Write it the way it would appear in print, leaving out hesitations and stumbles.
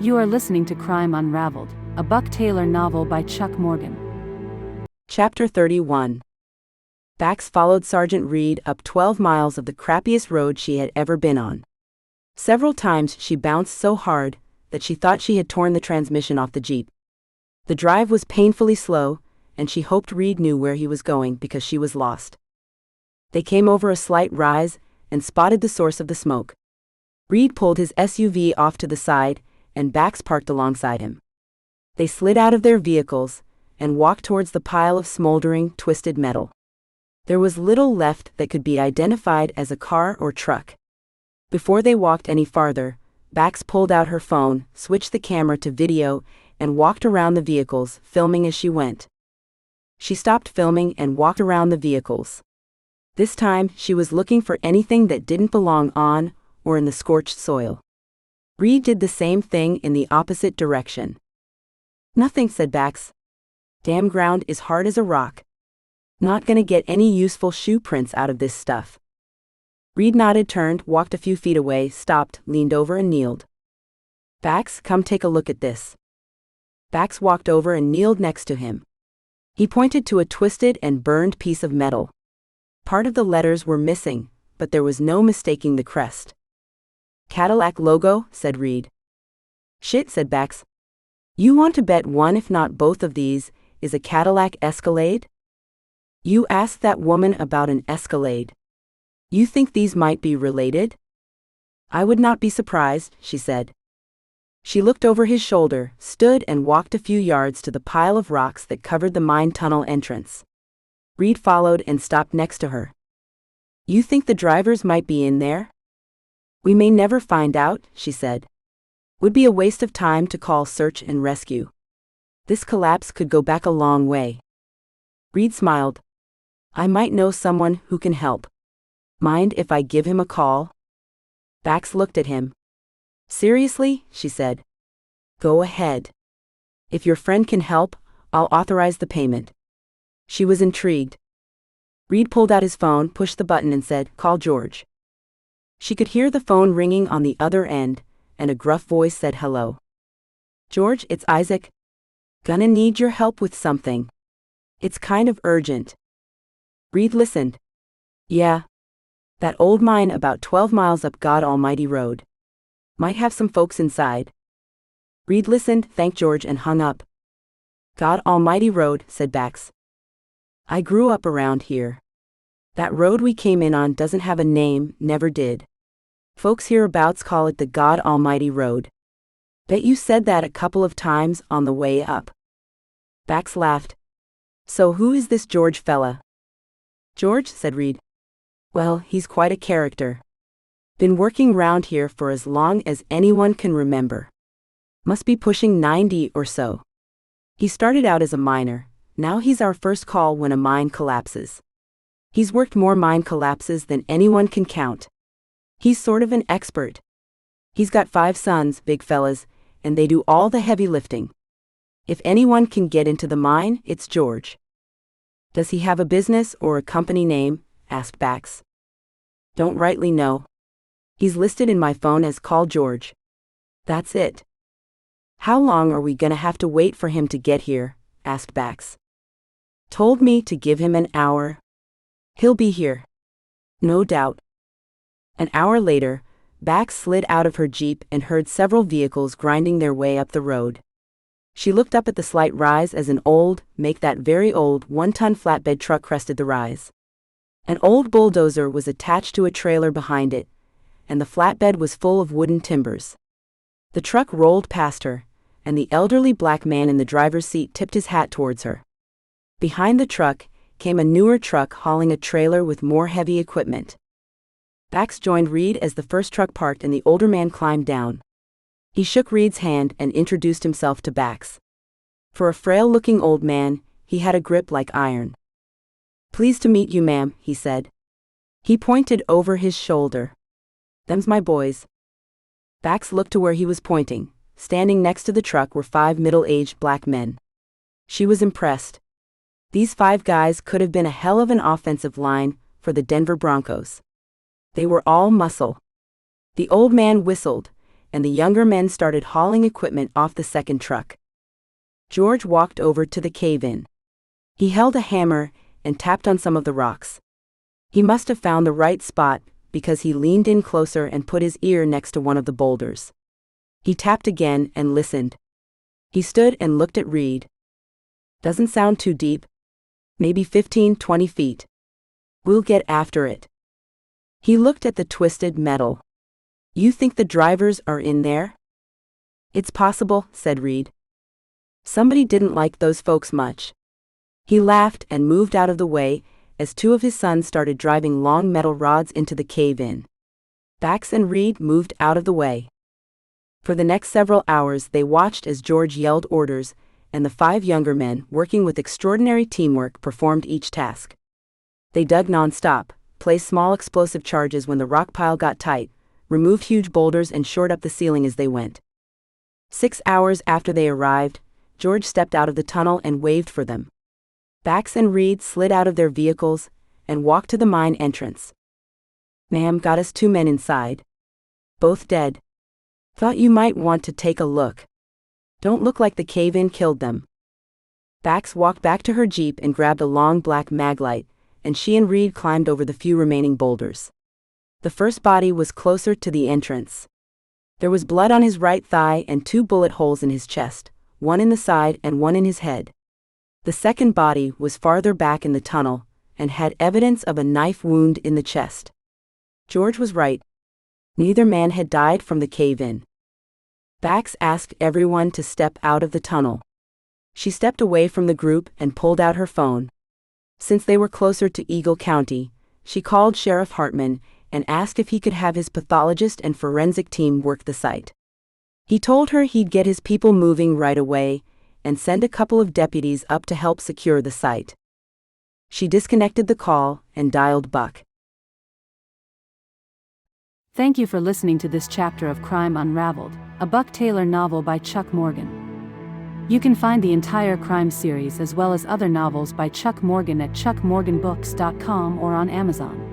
You are listening to Crime Unraveled, a Buck Taylor novel by Chuck Morgan. Chapter 31. Bax followed Sergeant Reed up 12 miles of the crappiest road she had ever been on. Several times she bounced so hard that she thought she had torn the transmission off the Jeep. The drive was painfully slow, and she hoped Reed knew where he was going because she was lost. They came over a slight rise and spotted the source of the smoke. Reed pulled his SUV off to the side, and Bax parked alongside him. They slid out of their vehicles and walked towards the pile of smoldering, twisted metal. There was little left that could be identified as a car or truck. Before they walked any farther, Bax pulled out her phone, switched the camera to video, and walked around the vehicles, filming as she went. She stopped filming and walked around the vehicles. This time, she was looking for anything that didn't belong on or in the scorched soil. Reed did the same thing in the opposite direction. "Nothing," said Bax. "Damn ground is hard as a rock. Not gonna get any useful shoe prints out of this stuff." Reed nodded, turned, walked a few feet away, stopped, leaned over and kneeled. "Bax, come take a look at this." Bax walked over and kneeled next to him. He pointed to a twisted and burned piece of metal. Part of the letters were missing, but there was no mistaking the crest. "Cadillac logo," said Reed. "Shit," said Bax. "You want to bet one if not both of these is a Cadillac Escalade?" "You asked that woman about an Escalade. You think these might be related?" "I would not be surprised," she said. She looked over his shoulder, stood and walked a few yards to the pile of rocks that covered the mine tunnel entrance. Reed followed and stopped next to her. "You think the drivers might be in there?" "We may never find out," she said. "Would be a waste of time to call search and rescue. This collapse could go back a long way." Reed smiled. "I might know someone who can help. Mind if I give him a call?" Bax looked at him. "Seriously?" she said. "Go ahead. If your friend can help, I'll authorize the payment." She was intrigued. Reed pulled out his phone, pushed the button and said, "Call George." She could hear the phone ringing on the other end, and a gruff voice said hello. "George, it's Isaac. Gonna need your help with something. It's kind of urgent." Reed listened. "Yeah. That old mine about 12 miles up God Almighty Road. Might have some folks inside." Reed listened, thanked George and hung up. "God Almighty Road," said Bax. "I grew up around here. That road we came in on doesn't have a name, never did. Folks hereabouts call it the God Almighty Road. Bet you said that a couple of times on the way up." Bax laughed. "So who is this George fella?" "George," said Reed. "Well, he's quite a character. Been working round here for as long as anyone can remember. Must be pushing 90 or so. He started out as a miner, now he's our first call when a mine collapses. He's worked more mine collapses than anyone can count. He's sort of an expert. He's got 5 sons, big fellas, and they do all the heavy lifting. If anyone can get into the mine, it's George." "Does he have a business or a company name?" asked Bax. "Don't rightly know. He's listed in my phone as Call George. That's it." "How long are we gonna have to wait for him to get here?" asked Bax. "Told me to give him an hour. He'll be here. No doubt." An hour later, Bax slid out of her Jeep and heard several vehicles grinding their way up the road. She looked up at the slight rise as an old, very old, 1-ton flatbed truck crested the rise. An old bulldozer was attached to a trailer behind it, and the flatbed was full of wooden timbers. The truck rolled past her, and the elderly black man in the driver's seat tipped his hat towards her. Behind the truck came a newer truck hauling a trailer with more heavy equipment. Bax joined Reed as the first truck parked and the older man climbed down. He shook Reed's hand and introduced himself to Bax. For a frail-looking old man, he had a grip like iron. "Pleased to meet you, ma'am," he said. He pointed over his shoulder. "Them's my boys." Bax looked to where he was pointing. Standing next to the truck were 5 middle-aged black men. She was impressed. These 5 guys could have been a hell of an offensive line for the Denver Broncos. They were all muscle. The old man whistled, and the younger men started hauling equipment off the second truck. George walked over to the cave-in. He held a hammer and tapped on some of the rocks. He must have found the right spot because he leaned in closer and put his ear next to one of the boulders. He tapped again and listened. He stood and looked at Reed. Doesn't sound too deep. Maybe 15-20 feet. We'll get after it. He looked at the twisted metal. You think the drivers are in there? It's possible, said Reed. Somebody didn't like those folks much. He laughed and moved out of the way as two of his sons started driving long metal rods into the cave-in. Bax and Reed moved out of the way. For the next several hours they watched as George yelled orders, and the 5 younger men, working with extraordinary teamwork, performed each task. They dug non-stop, placed small explosive charges when the rock pile got tight, removed huge boulders and shored up the ceiling as they went. 6 hours after they arrived, George stepped out of the tunnel and waved for them. Bax and Reed slid out of their vehicles and walked to the mine entrance. Ma'am, got us 2 men inside. Both dead. Thought you might want to take a look. Don't look like the cave-in killed them. Bax walked back to her jeep and grabbed a long black maglite, and she and Reed climbed over the few remaining boulders. The first body was closer to the entrance. There was blood on his right thigh and 2 bullet holes in his chest, one in the side and one in his head. The second body was farther back in the tunnel and had evidence of a knife wound in the chest. George was right. Neither man had died from the cave-in. Bax asked everyone to step out of the tunnel. She stepped away from the group and pulled out her phone. Since they were closer to Eagle County, she called Sheriff Hartman and asked if he could have his pathologist and forensic team work the site. He told her he'd get his people moving right away and send a couple of deputies up to help secure the site. She disconnected the call and dialed Buck. Thank you for listening to this chapter of Crime Unraveled, a Buck Taylor novel by Chuck Morgan. You can find the entire crime series as well as other novels by Chuck Morgan at chuckmorganbooks.com or on Amazon.